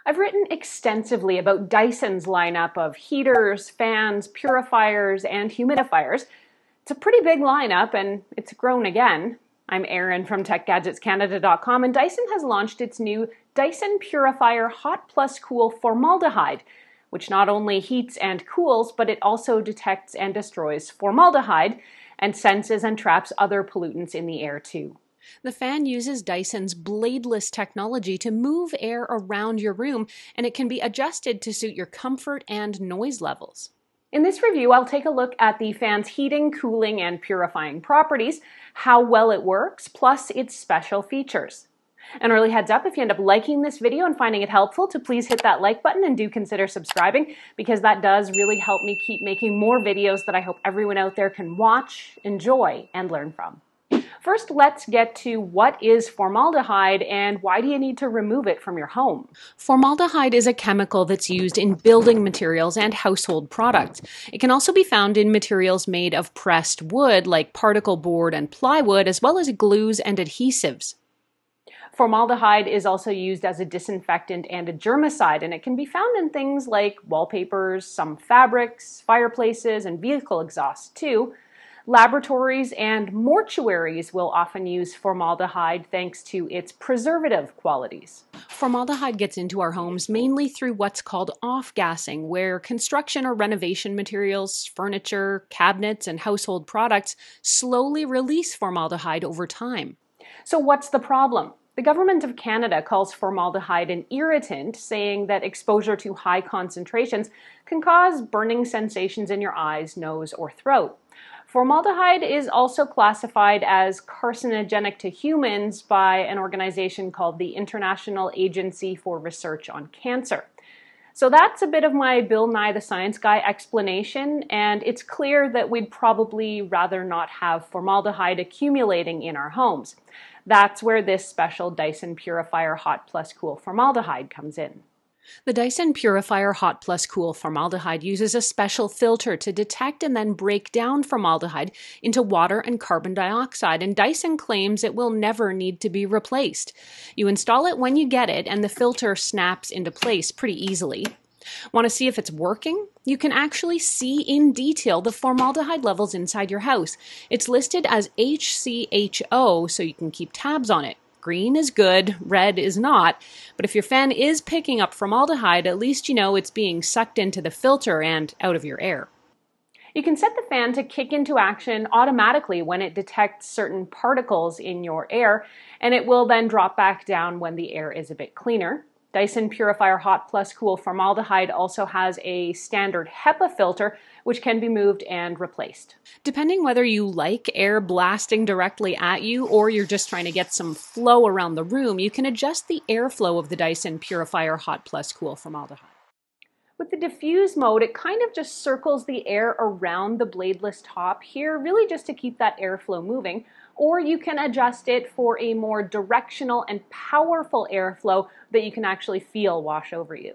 I've written extensively about Dyson's lineup of heaters, fans, purifiers, and humidifiers. It's a pretty big lineup, and it's grown again. I'm Erin from TechGadgetsCanada.com, and Dyson has launched its new Dyson Purifier Hot Plus Cool Formaldehyde, which not only heats and cools, but it also detects and destroys formaldehyde and senses and traps other pollutants in the air too. The fan uses Dyson's bladeless technology to move air around your room, and it can be adjusted to suit your comfort and noise levels. In this review, I'll take a look at the fan's heating, cooling, and purifying properties, how well it works, plus its special features. An early heads up, if you end up liking this video and finding it helpful, to please hit that like button and do consider subscribing, because that does really help me keep making more videos that I hope everyone out there can watch, enjoy, and learn from. First, let's get to what is formaldehyde and why do you need to remove it from your home? Formaldehyde is a chemical that's used in building materials and household products. It can also be found in materials made of pressed wood like particle board and plywood, as well as glues and adhesives. Formaldehyde is also used as a disinfectant and a germicide, and it can be found in things like wallpapers, some fabrics, fireplaces, and vehicle exhausts too. Laboratories and mortuaries will often use formaldehyde thanks to its preservative qualities. Formaldehyde gets into our homes mainly through what's called off-gassing, where construction or renovation materials, furniture, cabinets, and household products slowly release formaldehyde over time. So what's the problem? The Government of Canada calls formaldehyde an irritant, saying that exposure to high concentrations can cause burning sensations in your eyes, nose, or throat. Formaldehyde is also classified as carcinogenic to humans by an organization called the International Agency for Research on Cancer. So that's a bit of my Bill Nye the Science Guy explanation, and it's clear that we'd probably rather not have formaldehyde accumulating in our homes. That's where this special Dyson Purifier Hot Plus Cool Formaldehyde comes in. The Dyson Purifier Hot Plus Cool Formaldehyde uses a special filter to detect and then break down formaldehyde into water and carbon dioxide, and Dyson claims it will never need to be replaced. You install it when you get it, and the filter snaps into place pretty easily. Want to see if it's working? You can actually see in detail the formaldehyde levels inside your house. It's listed as HCHO, so you can keep tabs on it. Green is good, red is not, but if your fan is picking up formaldehyde, at least you know it's being sucked into the filter and out of your air. You can set the fan to kick into action automatically when it detects certain particles in your air, and it will then drop back down when the air is a bit cleaner. Dyson Purifier Hot Plus Cool Formaldehyde also has a standard HEPA filter, which can be moved and replaced. Depending whether you like air blasting directly at you or you're just trying to get some flow around the room, you can adjust the airflow of the Dyson Purifier Hot Plus Cool Formaldehyde. With the diffuse mode, it kind of just circles the air around the bladeless top here, really just to keep that airflow moving. Or you can adjust it for a more directional and powerful airflow that you can actually feel wash over you.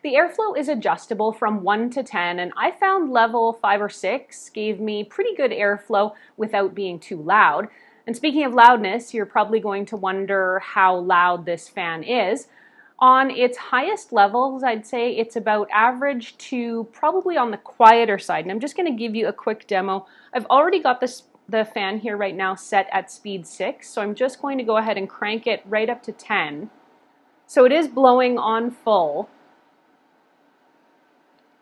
The airflow is adjustable from 1 to 10, and I found level 5 or 6 gave me pretty good airflow without being too loud. And speaking of loudness, you're probably going to wonder how loud this fan is. On its highest levels, I'd say it's about average to probably on the quieter side. And I'm just going to give you a quick demo. I've already got the fan here right now set at speed 6, so I'm just going to go ahead and crank it right up to 10. So it is blowing on full.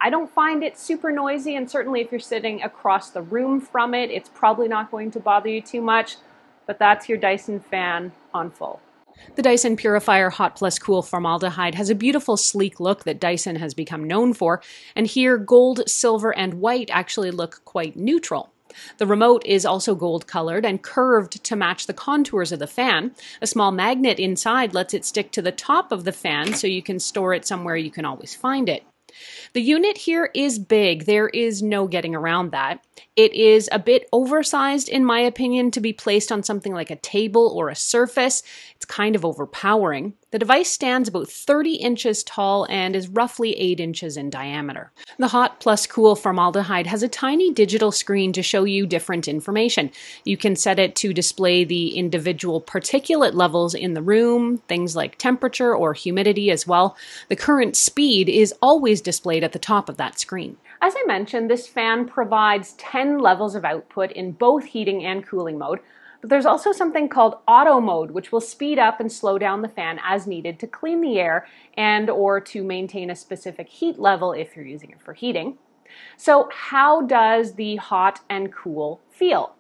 I don't find it super noisy, and certainly if you're sitting across the room from it, it's probably not going to bother you too much, but that's your Dyson fan on full. The Dyson Purifier Hot Plus Cool Formaldehyde has a beautiful sleek look that Dyson has become known for, and here gold, silver, and white actually look quite neutral. The remote is also gold colored and curved to match the contours of the fan. A small magnet inside lets it stick to the top of the fan so you can store it somewhere you can always find it. The unit here is big. There is no getting around that. It is a bit oversized, in my opinion, to be placed on something like a table or a surface. It's kind of overpowering. The device stands about 30 inches tall and is roughly 8 inches in diameter. The Hot Plus Cool formaldehyde has a tiny digital screen to show you different information. You can set it to display the individual particulate levels in the room, things like temperature or humidity as well. The current speed is always displayed at the top of that screen. As I mentioned, this fan provides 10 levels of output in both heating and cooling mode, but there's also something called auto mode, which will speed up and slow down the fan as needed to clean the air and or to maintain a specific heat level if you're using it for heating. So how does the hot and cool feel?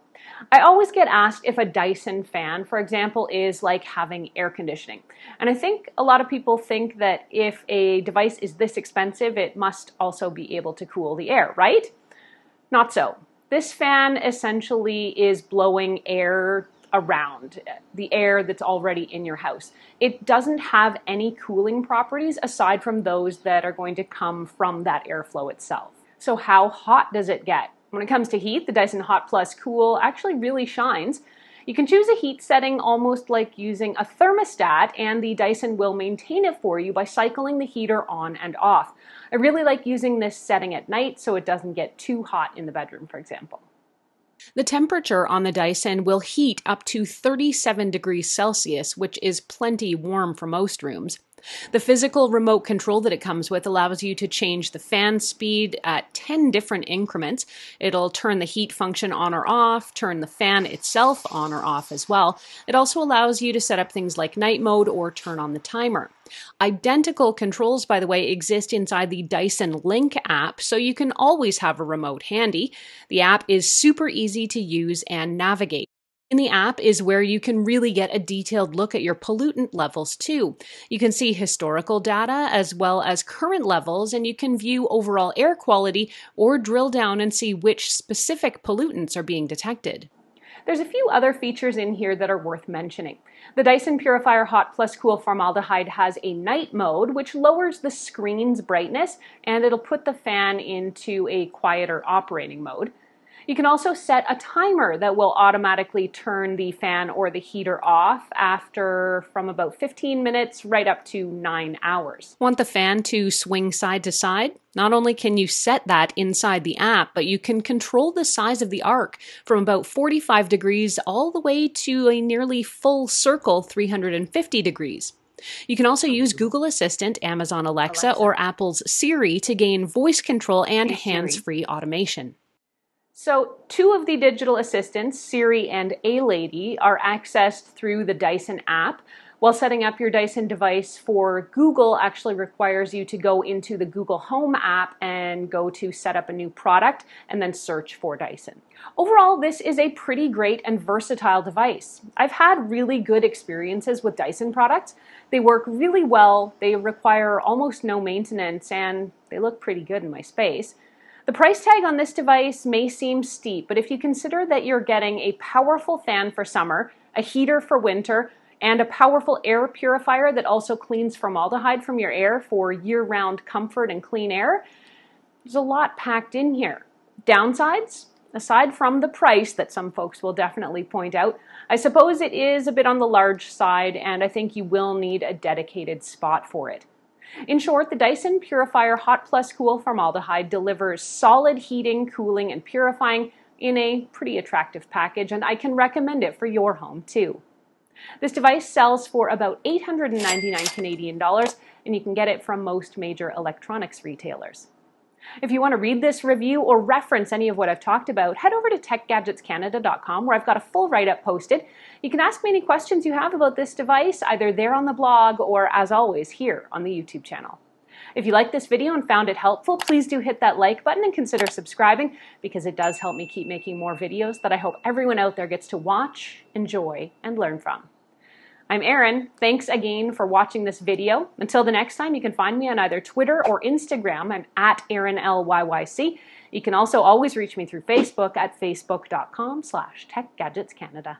I always get asked if a Dyson fan, for example, is like having air conditioning. And I think a lot of people think that if a device is this expensive, it must also be able to cool the air, right? Not so. This fan essentially is blowing air around, the air that's already in your house. It doesn't have any cooling properties aside from those that are going to come from that airflow itself. So how hot does it get? When it comes to heat, the Dyson Hot Plus Cool actually really shines. You can choose a heat setting almost like using a thermostat, and the Dyson will maintain it for you by cycling the heater on and off. I really like using this setting at night so it doesn't get too hot in the bedroom, for example. The temperature on the Dyson will heat up to 37 degrees Celsius, which is plenty warm for most rooms. The physical remote control that it comes with allows you to change the fan speed at 10 different increments. It'll turn the heat function on or off, turn the fan itself on or off as well. It also allows you to set up things like night mode or turn on the timer. Identical controls, by the way, exist inside the Dyson Link app, so you can always have a remote handy. The app is super easy to use and navigate. In the app is where you can really get a detailed look at your pollutant levels too. You can see historical data as well as current levels, and you can view overall air quality or drill down and see which specific pollutants are being detected. There's a few other features in here that are worth mentioning. The Dyson Purifier Hot Plus Cool Formaldehyde has a night mode, which lowers the screen's brightness, and it'll put the fan into a quieter operating mode. You can also set a timer that will automatically turn the fan or the heater off after from about 15 minutes right up to 9 hours. Want the fan to swing side to side? Not only can you set that inside the app, but you can control the size of the arc from about 45 degrees all the way to a nearly full circle 350 degrees. You can also use Google Assistant, Amazon Alexa, or Apple's Siri to gain voice control and hands-free automation. So 2 of the digital assistants, Siri and A-Lady, are accessed through the Dyson app, while setting up your Dyson device for Google actually requires you to go into the Google Home app and go to set up a new product and then search for Dyson. Overall, this is a pretty great and versatile device. I've had really good experiences with Dyson products. They work really well, they require almost no maintenance, and they look pretty good in my space. The price tag on this device may seem steep, but if you consider that you're getting a powerful fan for summer, a heater for winter, and a powerful air purifier that also cleans formaldehyde from your air for year-round comfort and clean air, there's a lot packed in here. Downsides? Aside from the price that some folks will definitely point out, I suppose it is a bit on the large side, and I think you will need a dedicated spot for it. In short, the Dyson Purifier Hot Plus Cool Formaldehyde delivers solid heating, cooling, and purifying in a pretty attractive package, and I can recommend it for your home too. This device sells for about $899 Canadian dollars, and you can get it from most major electronics retailers. If you want to read this review or reference any of what I've talked about, head over to techgadgetscanada.com where I've got a full write-up posted. You can ask me any questions you have about this device, either there on the blog or, as always, here on the YouTube channel. If you liked this video and found it helpful, please do hit that like button and consider subscribing, because it does help me keep making more videos that I hope everyone out there gets to watch, enjoy, and learn from. I'm Erin. Thanks again for watching this video. Until the next time, you can find me on either Twitter or Instagram. I'm at ErinLYYC. You can also always reach me through Facebook at facebook.com/TechGadgetsCanada.